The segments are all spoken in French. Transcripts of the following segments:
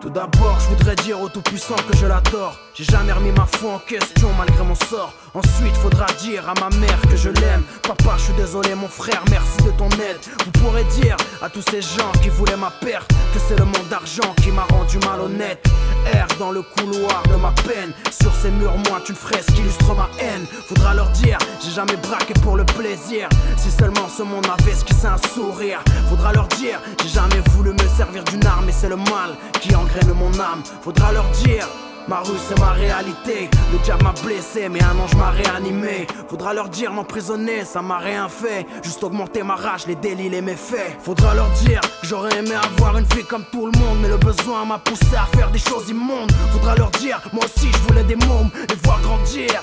Tout d'abord, je voudrais dire au Tout-Puissant que je l'adore. J'ai jamais remis ma foi en question malgré mon sort. Ensuite, faudra dire à ma mère que je l'aime. Papa, je suis désolé mon frère, merci de ton aide. Vous pourrez dire à tous ces gens qui voulaient ma perte que c'est le manque d'argent qui m'a rendu malhonnête. Erre dans le couloir de ma peine. Sur ces murs, moi, une fresque qui illustre ma haine. Faudra leur dire, j'ai jamais braqué pour le plaisir. Si seulement ce monde avait esquissé un sourire. Faudra leur dire, j'ai jamais voulu me servir d'une arme et c'est le mal qui engraine mon âme. Faudra leur dire, ma rue c'est ma réalité. Le diable m'a blessé mais un ange m'a réanimé. Faudra leur dire m'emprisonner ça m'a rien fait. Juste augmenter ma rage, les délits, les méfaits. Faudra leur dire que j'aurais aimé avoir une vie comme tout le monde, mais le besoin m'a poussé à faire des choses immondes. Faudra leur dire moi aussi je voulais des mômes, les voir grandir,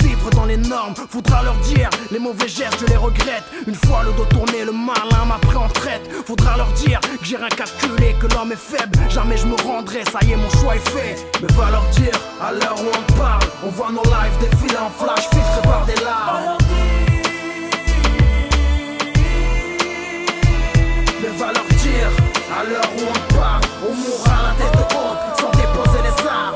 vivre dans les normes. Faudra leur dire les mauvais gestes je les regrette. Une fois le dos tourné le malin m'a pris en traite. Faudra leur dire que j'ai rien calculé, que l'homme est faible, jamais je me rendrai, ça y est mon choix est fait. Mais va leur dire à l'heure où on parle, on voit nos lives défiler en flash filtrés par des larmes. Mais va leur dire à l'heure où on parle, on mourra la tête haute sans déposer les armes.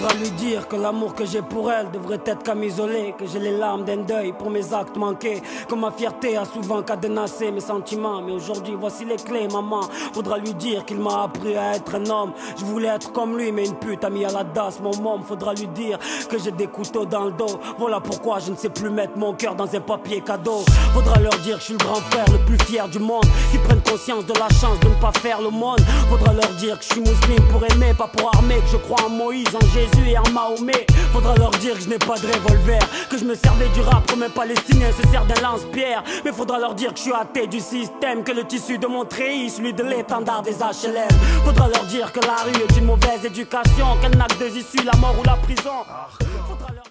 Faudra lui dire que l'amour que j'ai pour elle devrait être camisolé, que j'ai les larmes d'un deuil pour mes actes manqués, que ma fierté a souvent cadenassé mes sentiments. Mais aujourd'hui voici les clés maman. Faudra lui dire qu'il m'a appris à être un homme. Je voulais être comme lui mais une pute a mis à la dasse mon môme. Faudra lui dire que j'ai des couteaux dans le dos. Voilà pourquoi je ne sais plus mettre mon cœur dans un papier cadeau. Faudra leur dire que je suis le grand frère le plus fier du monde, qu'ils prennent conscience de la chance de ne pas faire le monde. Faudra leur dire que je suis musulman pour aimer, pas pour armer, que je crois en Moïse, en Jésus et en Mahomet. Faudra leur dire que je n'ai pas de revolver, que je me servais du rap comme un Palestinien se sert d'un lance-pierre. Mais faudra leur dire que je suis athée du système, que le tissu de mon treillis, celui de l'étendard des HLM. Faudra leur dire que la rue est une mauvaise éducation, qu'elle n'a que deux issues, la mort ou la prison. Faudra leur